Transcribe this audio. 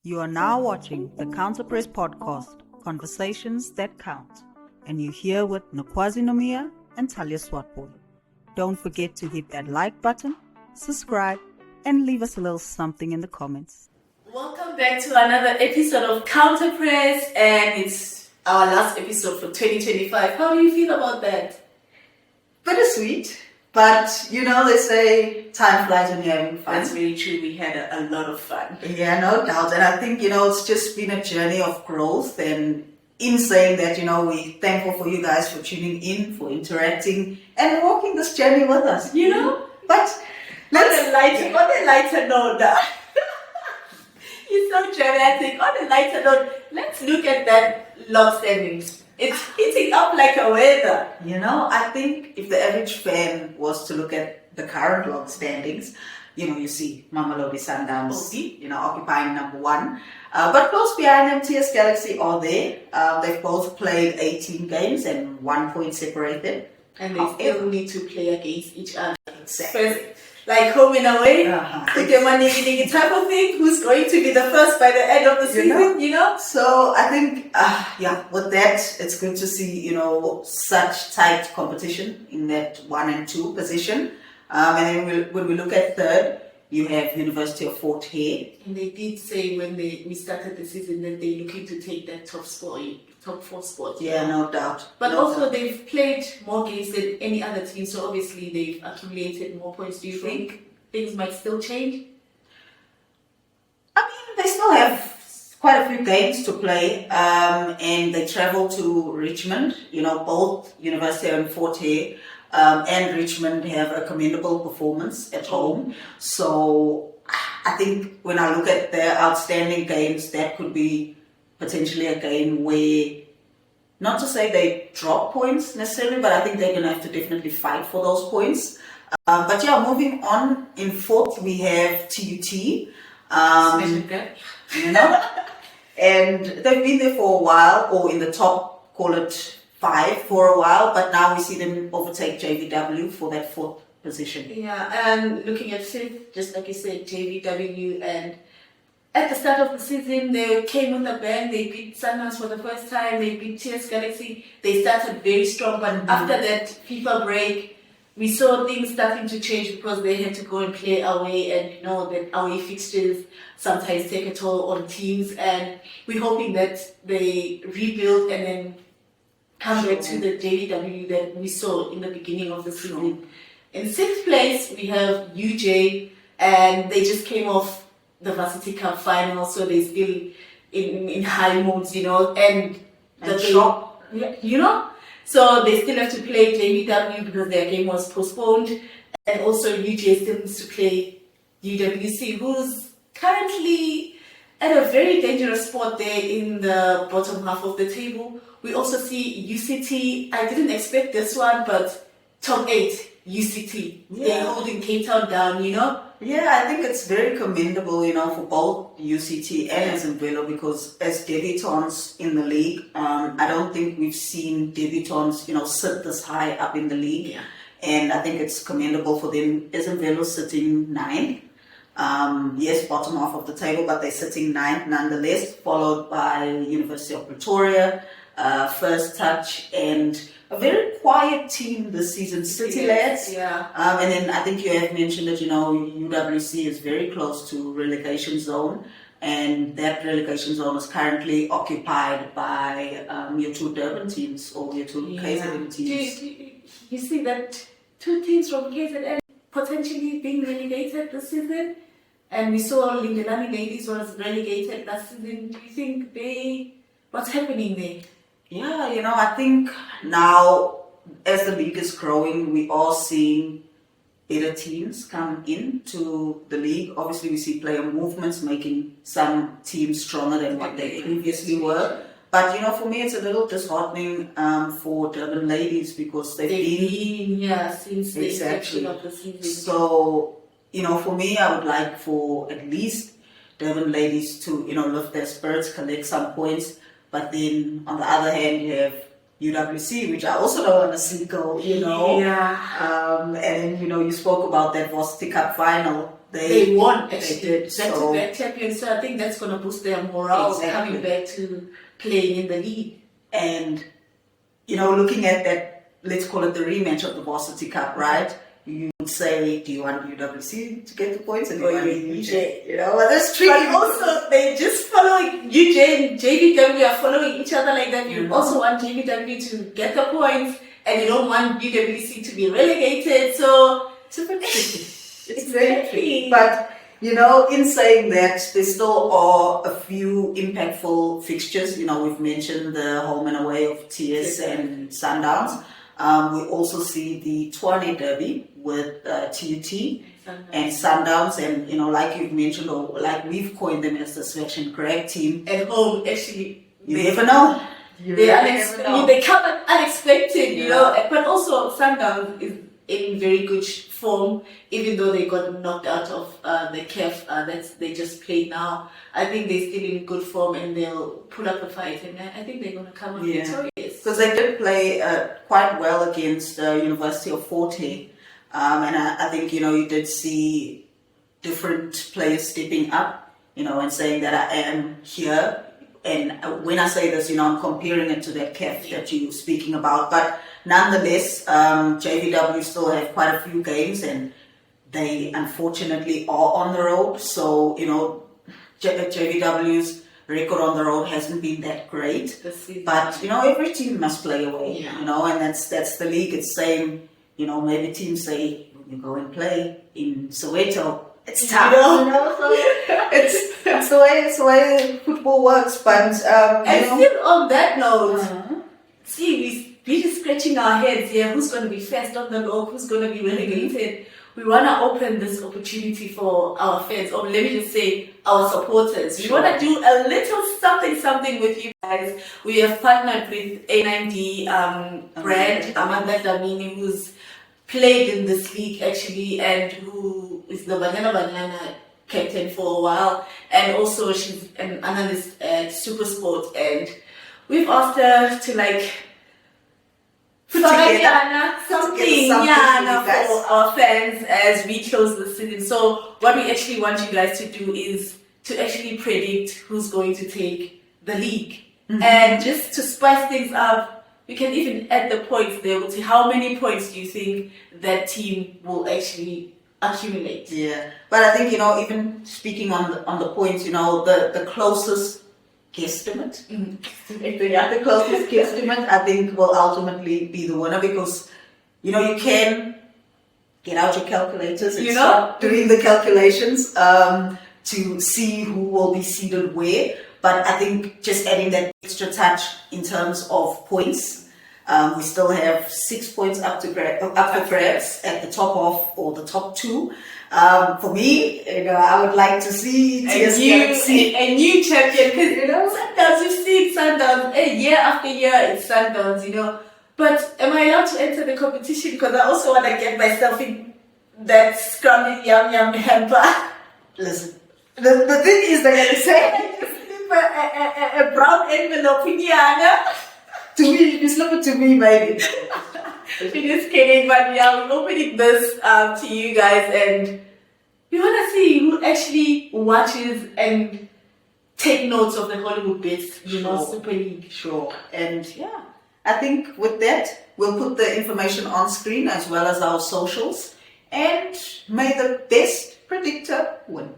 You are now watching the Counterpress podcast, Conversations That Count, and you're here with Nkwazi Nomia and Talia Swatboy. Don't forget to hit that like button, subscribe, and leave us a little something in the comments. Welcome back to another episode of Counterpress, and it's our last episode for 2025. How do you feel about that? Bittersweet, but they say time flies when you're having fun. That's very true. We had a lot of fun. Yeah, no doubt. And I think, it's just been a journey of growth. And in saying that, we're thankful for you guys for tuning in, for interacting, and walking this journey with us. But on a lighter note, you're so dramatic. On a lighter note, let's look at that log standings. It's heating up like a weather. I think if the average fan was to look at the current log standings, you see Mamelodi Sundowns, occupying number one. But close behind them, TS Galaxy are there. They've both played 18 games and 1 point separated. And they still need to play against each other. Exactly. Like home and away, type of thing. Who's going to be the first by the end of the season, So I think, with that, it's good to see, such tight competition in that 1 and 2 position. And then when we look at third, you have University of Fort Hare. And they did say when we started the season that they're looking to take that top 4 spot. Yeah, no doubt. But also they've played more games than any other team, so obviously they've accumulated more points. Do you think things might still change? I mean, they still have quite a few games to play, and they travel to Richmond. Both University and Fort Hare and Richmond have a commendable performance at home. So I think when I look at their outstanding games, that could be potentially a game where, not to say they drop points necessarily, but I think they're going to have to definitely fight for those points. But moving on, in fourth we have TUT. And they've been there for a while, or in the top, call it 5 for a while, but now we see them overtake JVW for that 4th position. Yeah, and looking at 5th, just like you said, JVW, and at the start of the season, they came with a bang. They beat Sundowns for the first time. They beat TS Galaxy. They started very strong, but after that FIFA break, we saw things starting to change because they had to go and play away, and that away fixtures sometimes take a toll on teams. And we're hoping that they rebuild and then come back to the JVW that we saw in the beginning of the season. In 6th place, we have UJ, and they just came off the Varsity Cup final, so they're still in high moods, and shock, so they still have to play JVW because their game was postponed, and also UJ still needs to play UWC, who's currently at a very dangerous spot there in the bottom half of the table. We also see UCT. I didn't expect this one, but top 8 UCT. Yeah. They're holding Cape Town down, Yeah, I think it's very commendable, for both UCT and Zimvelo, because as debutants in the league, I don't think we've seen debutants, sit this high up in the league. Yeah. And I think it's commendable for them. Zimvelo sitting 9th. Yes, bottom half of the table, but they're sitting 9th nonetheless, followed by University of Pretoria, First Touch, and a very quiet team this season, City Lads. Yeah. And then I think you have mentioned that, UWC is very close to relegation zone, and that relegation zone is currently occupied by your 2 Durban teams or your 2 KZN teams. Do you see that 2 teams from KZN potentially being relegated this season? And we saw Lindelani Ladies was relegated last season. Do you think what's happening there? Yeah, I think now as the league is growing, we are seeing better teams come into the league. Obviously, we see player movements making some teams stronger than what they previously were. But, for me, it's a little disheartening for Durban Ladies because they've been since the inception of the season. So, for me, I would like for at least Durban Ladies to, lift their spirits, collect some points. But then, on the other hand, you have UWC, which I also don't want to see go, Yeah. And then, you spoke about that Varsity Cup final. they won actually. They did. Back-to-back champions. So I think that's going to boost their morale coming back to playing in the league. And, looking at that, let's call it the rematch of the Varsity Cup, right? You would say, do you want UWC to get the points or do you want UJ? But that's tricky. But also, they just following UJ and JVW are following each other like that. You also want JVW to get the points, and you don't want UWC to be relegated. So it's a bit tricky. It's very tricky. But in saying that, there still are a few impactful fixtures. We've mentioned the home and away of TS and Sundowns. We also see the Tshwane Derby with TUT and Sundowns, and like you've mentioned, or like we've coined them as the Switch and Greg team. At home, actually, you never know. They come unexpected, But also, Sundowns is in very good form, even though they got knocked out of the CAF that they just played now. I think they're still in good form and they'll put up a fight, and I think they're going to come out victorious. Because they did play quite well against University of Fort Hare, and I think you did see different players stepping up, and saying that I am here. And when I say this, I'm comparing it to that CAF that you're speaking about. But nonetheless, JVW still have quite a few games, and they unfortunately are on the road. So, JVW's record on the road hasn't been that great. But, every team must play away, and that's the league. It's same, maybe teams say, you go and play in Soweto. It's tough, so it's the way football works. But still on that note, we're just scratching our heads here. Who's going to be first on the log? Who's going to be relegated? We want to open this opportunity for our fans, or let me just say our supporters. We want to do a little something with you guys. We have partnered with A9D brand, Amanda Dlamini, who's played in this league actually, and who is the Banana captain for a while, and also she's an analyst at Supersport, and we've asked her to something for our fans as we close the season. So what we actually want you guys to do is to actually predict who's going to take the league, and just to spice things up, we can even add the points there. We'll see how many points do you think that team will actually accumulate. Yeah, but I think even speaking on the points, the closest guesstimate, the closest guesstimate, I think will ultimately be the winner, because you can get out your calculators and start doing the calculations to see who will be seated where. But I think just adding that extra touch in terms of points, we still have 6 points up for grabs at the top of, or the top two. For me, I would like to see a new champion, because Sundowns, we've seen Sundowns year after year. It's Sundowns, But am I allowed to enter the competition? Because I also want to get myself in that scrumming yum hamper. Listen, the thing is that I say. A brown envelope in Yana. To me, if you slip it to me, maybe. We're just kidding, but we're opening this to you guys, and we want to see who actually watches and take notes of the HollywoodBets Super League. Sure. And I think with that, we'll put the information on screen as well as our socials, and may the best predictor win.